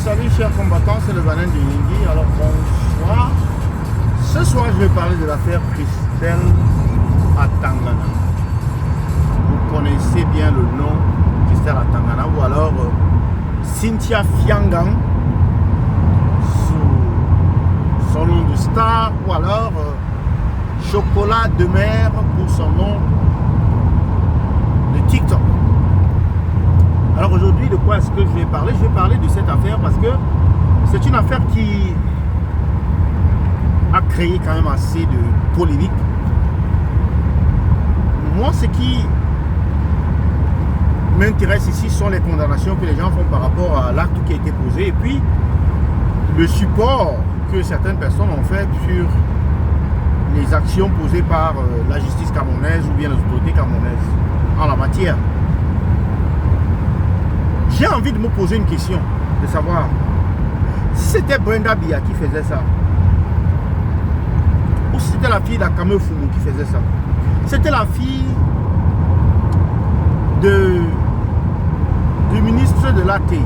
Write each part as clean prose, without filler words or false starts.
Salut chers combattants, c'est le Banin de Yingui. Alors bonsoir. Ce soir je vais parler de l'affaire Christelle Atangana. Vous connaissez bien le nom Christelle Atangana ou alors Cynthia Fiangang sous son nom de star ou alors Chocolat de mer pour son nom de TikTok. Alors aujourd'hui, de quoi est-ce que je vais parler? Je vais parler de cette affaire parce que c'est une affaire qui a créé quand même assez de polémique. Moi, ce qui m'intéresse ici sont les condamnations que les gens font par rapport à l'acte qui a été posé et puis le support que certaines personnes ont fait sur les actions posées par la justice camerounaise ou bien les autorités camerounaises en la matière. J'ai envie de me poser une question, de savoir si c'était Brenda Biya qui faisait ça, ou si c'était la fille d'Akame Fumu qui faisait ça. C'était la fille du ministre de l'AT,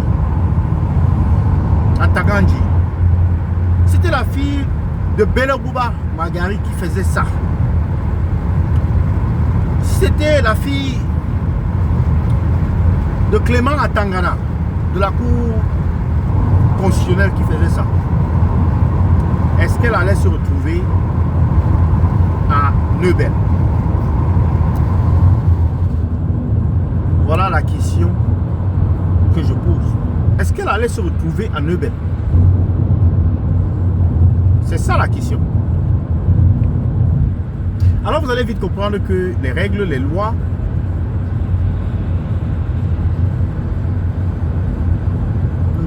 Ataganji. C'était la fille de Belebouba Magari qui faisait ça. C'était la fille de Clément Atangana, de la Cour constitutionnelle qui faisait ça. Est-ce qu'elle allait se retrouver à Neubel? Voilà la question que je pose. Est-ce qu'elle allait se retrouver à Neubel? C'est ça la question. Alors vous allez vite comprendre que les règles, les lois,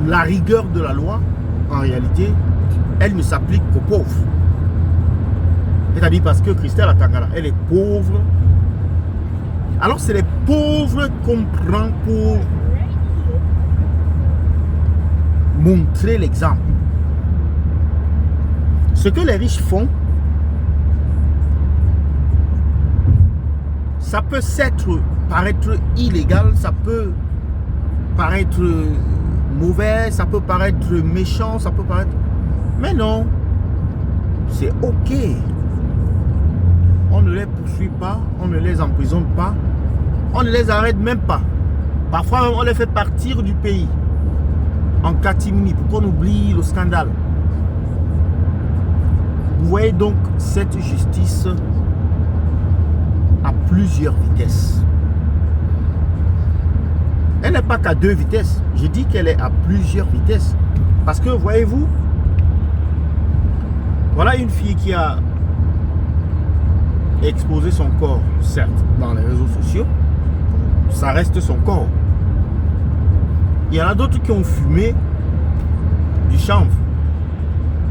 la rigueur de la loi, en réalité, elle ne s'applique qu'aux pauvres. C'est-à-dire parce que Christelle Atangana, elle est pauvre. Alors c'est les pauvres qu'on prend pour montrer l'exemple. Ce que les riches font, ça peut paraître illégal, ça peut paraître mauvais, ça peut paraître méchant, ça peut paraître... Mais non, c'est ok. On ne les poursuit pas, on ne les emprisonne pas, on ne les arrête même pas. Parfois même on les fait partir du pays en catimini pour qu'on oublie le scandale. Vous voyez donc cette justice à plusieurs vitesses. Elle n'est pas qu'à deux vitesses. Je dis qu'elle est à plusieurs vitesses. Parce que, voyez-vous, voilà une fille qui a exposé son corps, certes, dans les réseaux sociaux. Ça reste son corps. Il y en a d'autres qui ont fumé du chanvre.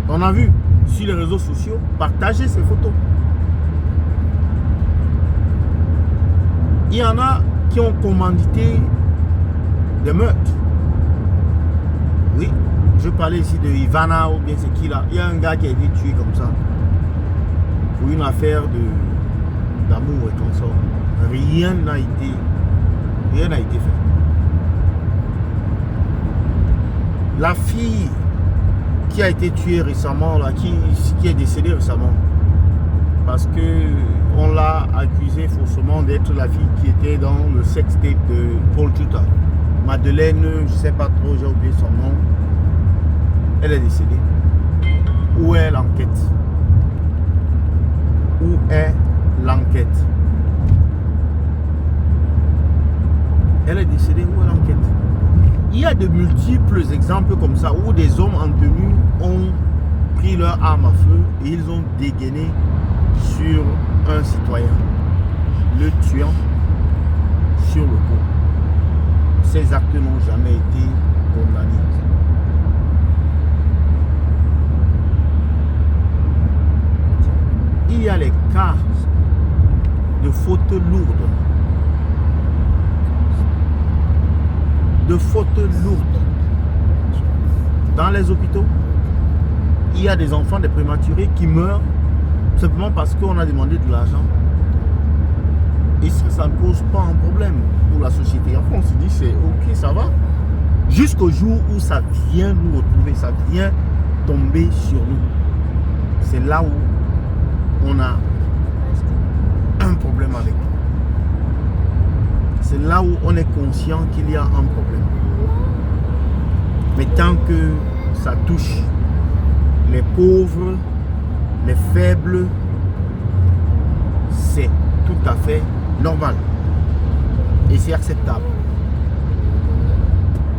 On a vu sur les réseaux sociaux partager ces photos. Il y en a qui ont commandité des meurtres. Oui, je parlais ici de Ivana ou bien c'est qui là. Il y a un gars qui a été tué comme ça pour une affaire d'amour et comme ça. Rien n'a été fait. La fille qui a été tuée récemment là, qui est décédée récemment parce que on l'a accusée faussement d'être la fille qui était dans le sextape de Paul Tuta. Madeleine, je ne sais pas trop, j'ai oublié son nom. Elle est décédée. Où est l'enquête? Où est l'enquête? Elle est décédée, où est l'enquête? Il y a de multiples exemples comme ça où des hommes en tenue ont pris leur arme à feu et ils ont dégainé sur un citoyen, le tuant sur le coup. Ces actes n'ont jamais été condamnés. Il y a les cas de fautes lourdes. Dans les hôpitaux, il y a des enfants, des prématurés qui meurent simplement parce qu'on a demandé de l'argent. Et ça ne pose pas un problème pour la société. Après, on se dit, c'est ok, ça va. Jusqu'au jour où ça vient nous retrouver, ça vient tomber sur nous. C'est là où on a un problème avec. C'est là où on est conscient qu'il y a un problème. Mais tant que ça touche les pauvres, les faibles, c'est tout à fait normal. Et c'est acceptable.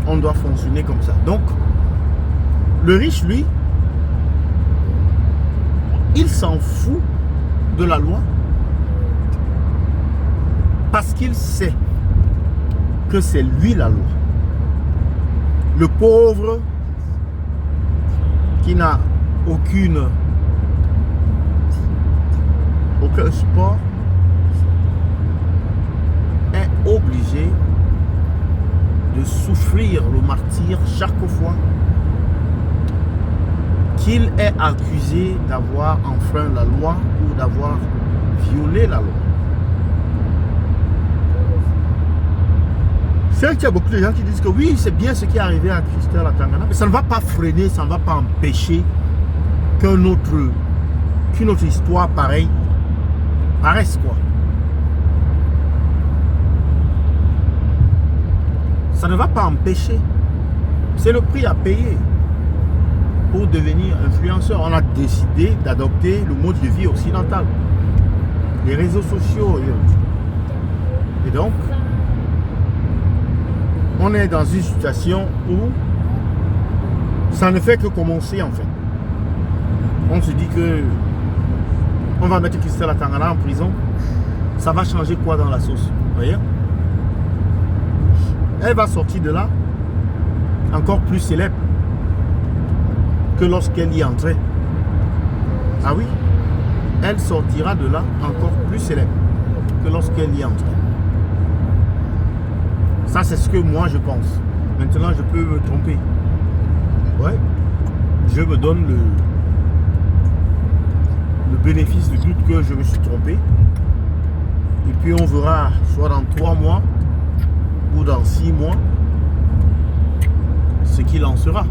On doit fonctionner comme ça. Donc, le riche, lui, il s'en fout de la loi parce qu'il sait que c'est lui la loi. Le pauvre qui n'a aucun sport est obligé de souffrir le martyre chaque fois qu'il est accusé d'avoir enfreint la loi ou d'avoir violé la loi. C'est vrai qu'il y a beaucoup de gens qui disent que oui, c'est bien ce qui est arrivé à Christelle à Tangana, mais ça ne va pas freiner, ça ne va pas empêcher qu'une autre histoire pareille paraisse, quoi. Ça ne va pas empêcher. C'est le prix à payer pour devenir influenceur. On a décidé d'adopter le mode de vie occidental, les réseaux sociaux. Et donc, on est dans une situation où ça ne fait que commencer en fait. On se dit que on va mettre Christelle Tangana en prison. Ça va changer quoi dans la sauce? Vous voyez? Elle va sortir de là encore plus célèbre que lorsqu'elle y entrait. Ah oui, elle sortira de là encore plus célèbre que lorsqu'elle y entrait. Ça, c'est ce que moi je pense. Maintenant, je peux me tromper. Ouais, je me donne le bénéfice du doute que je me suis trompé. Et puis on verra, soit dans 3 mois ou dans 6 mois, ce qu'il en sera.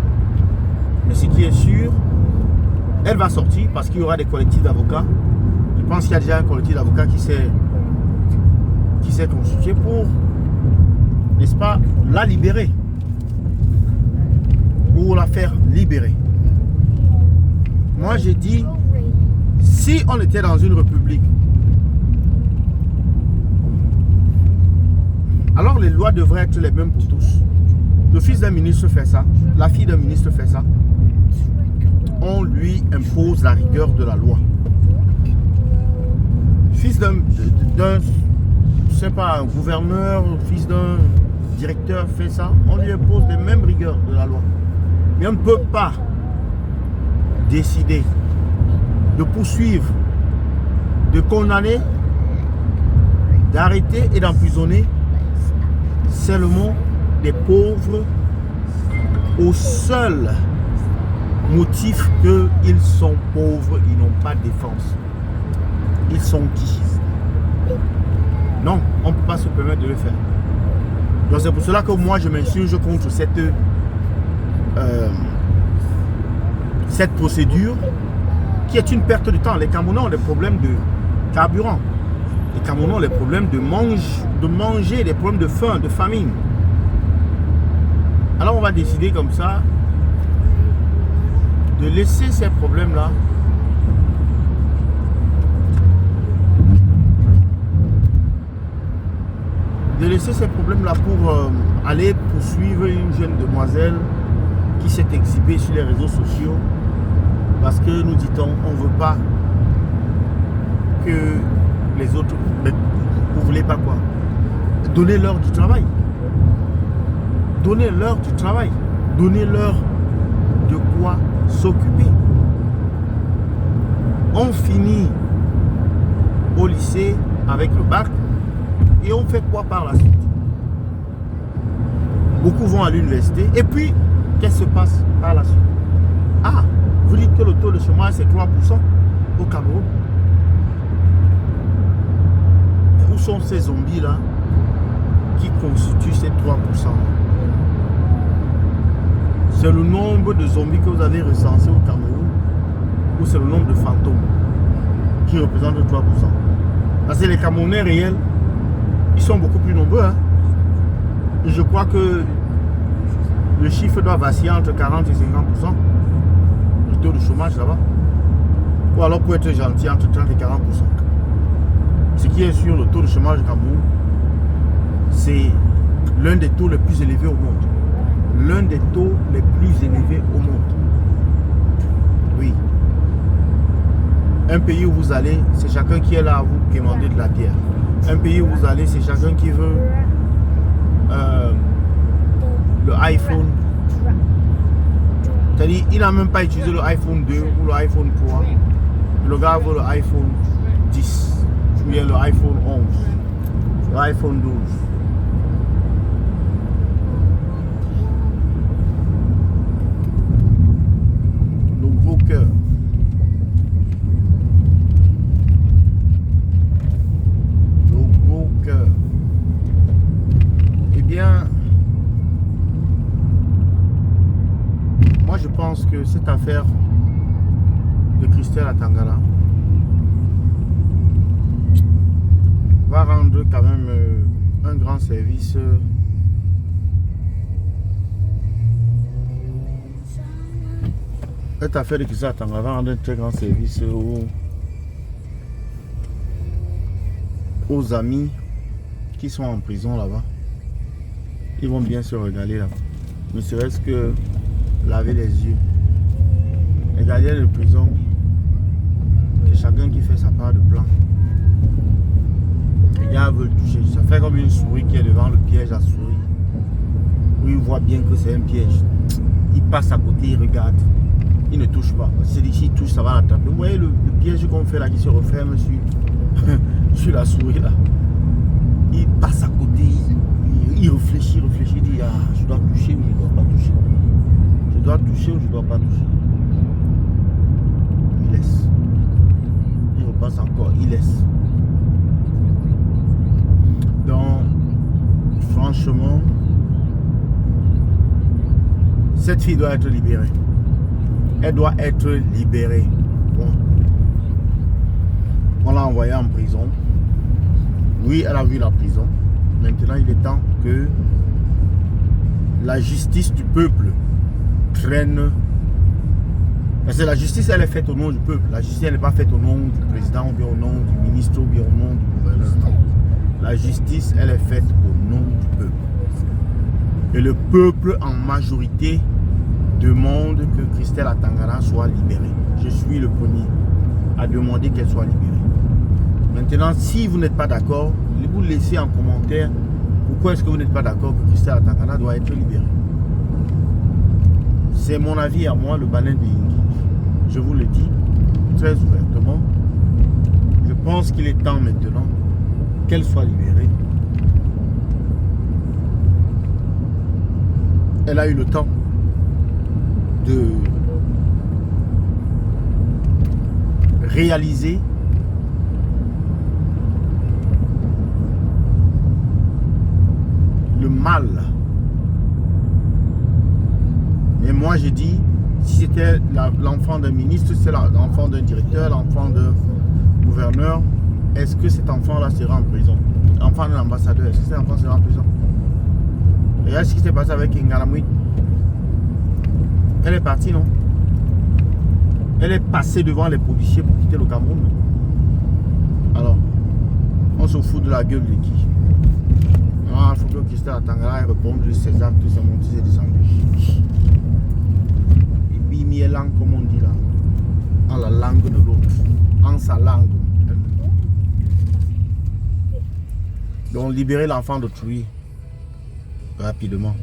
Mais ce qui est sûr, elle va sortir parce qu'il y aura des collectifs d'avocats. Je pense qu'il y a déjà un collectif d'avocats qui s'est constitué pour, n'est-ce pas, la libérer. Pour la faire libérer. Moi, j'ai dit, si on était dans une république, alors les lois devraient être les mêmes pour tous. Le fils d'un ministre fait ça, la fille d'un ministre fait ça. On lui impose la rigueur de la loi. Fils d'un, je sais pas, un gouverneur, fils d'un directeur fait ça, on lui impose les mêmes rigueurs de la loi. Mais on ne peut pas décider de poursuivre, de condamner, d'arrêter et d'emprisonner seulement des pauvres au seul motif qu'ils sont pauvres, ils n'ont pas de défense. Ils sont qui? Non, on ne peut pas se permettre de le faire. Donc c'est pour cela que moi je m'insurge contre cette procédure qui est une perte de temps. Les Camerounais ont des problèmes de carburant. Les Camerounais ont des problèmes de manger, des problèmes de faim, de famine. Alors on va décider comme ça de laisser ces problèmes-là pour aller poursuivre une jeune demoiselle qui s'est exhibée sur les réseaux sociaux parce que nous dit-on, on ne veut pas que les autres, vous ne voulez pas quoi? Donnez-leur du travail. Donnez-leur du travail. Donnez-leur de quoi s'occuper. On finit au lycée avec le bac et on fait quoi par la suite? Beaucoup vont à l'université et puis qu'est-ce qui se passe par la suite? Ah, vous dites que le taux de chômage c'est 3% au Cameroun. Mais où sont ces zombies là qui constituent ces 3%? c'est le nombre de zombies que vous avez recensés au Cameroun ou c'est le nombre de fantômes qui représentent 3%. Parce que les Camerounais réels, ils sont beaucoup plus nombreux. Hein. Et je crois que le chiffre doit vaciller entre 40 et 50%. Le taux de chômage là-bas. Ou alors pour être gentil, entre 30 et 40%. Ce qui est sûr, le taux de chômage du Cameroun, c'est l'un des taux les plus élevés au monde. L'un des taux les plus élevés au monde. Oui. Un pays où vous allez, c'est chacun qui est là à vous demander de la bière. Un pays où vous allez, c'est chacun qui veut le iPhone. C'est-à-dire, il n'a même pas utilisé le iPhone 2 ou le iPhone 3. Le gars veut le iPhone 10 ou bien le iPhone 11, l'iPhone 12. Le gros cœur. Le gros cœur. Eh bien, moi je pense que cette affaire de Christelle à Tangara va rendre quand même un grand service cette affaire de Christelle à Tangara va rendre un très grand service aux amis qui sont en prison là-bas. Ils vont bien se regarder là, ne serait-ce que laver les yeux. Les gardiens de prison, c'est chacun qui fait sa part de plan. Les gars veulent toucher. Ça fait comme une souris qui est devant le piège à souris. Où il voit bien que c'est un piège. Il passe à côté, il regarde. Il ne touche pas. C'est d'ici, il touche, ça va l'attraper. Vous voyez le piège qu'on fait là qui se referme sur, sur la souris là. Il passe à côté, il réfléchit, il dit ah, je dois toucher ou je ne dois pas toucher. Je dois toucher ou je ne dois pas toucher. Il laisse. Il repasse encore, il laisse. Donc, franchement, cette fille doit être libérée. Elle doit être libérée. Bon. On l'a envoyée en prison. Oui, elle a vu la prison. Maintenant, il est temps que la justice du peuple prenne. Parce que la justice, elle est faite au nom du peuple. La justice, elle n'est pas faite au nom du président, ou bien au nom du ministre, ou bien au nom du gouverneur. Non. La justice, elle est faite au nom du peuple. Et le peuple, en majorité, demande que Christelle à Tangara soit libérée. Je suis le premier à demander qu'elle soit libérée. Maintenant, si vous n'êtes pas d'accord, vous laissez en commentaire pourquoi est-ce que vous n'êtes pas d'accord que Christelle à Tangara doit être libérée. C'est mon avis à moi, le Banin de Yingi. Je vous le dis très ouvertement. Je pense qu'il est temps maintenant qu'elle soit libérée. Elle a eu le temps de réaliser le mal. Mais moi j'ai dit, si c'était l'enfant d'un ministre, c'est l'enfant d'un directeur, l'enfant d'un gouverneur, est-ce que cet enfant-là sera en prison? L'enfant d'un ambassadeur, est-ce que cet enfant sera en prison? Regarde ce qui s'est passé avec Ngalamouit. Elle est partie, non? Elle est passée devant les policiers pour quitter le Cameroun. Alors, on se fout de la gueule de qui? Il faut que Christelle à Tangara réponde de ses actes, de ses montées et descendues. Et puis, mielang, comme on dit là, en la langue de l'autre, en sa langue. Donc, libérer l'enfant d'autrui rapidement.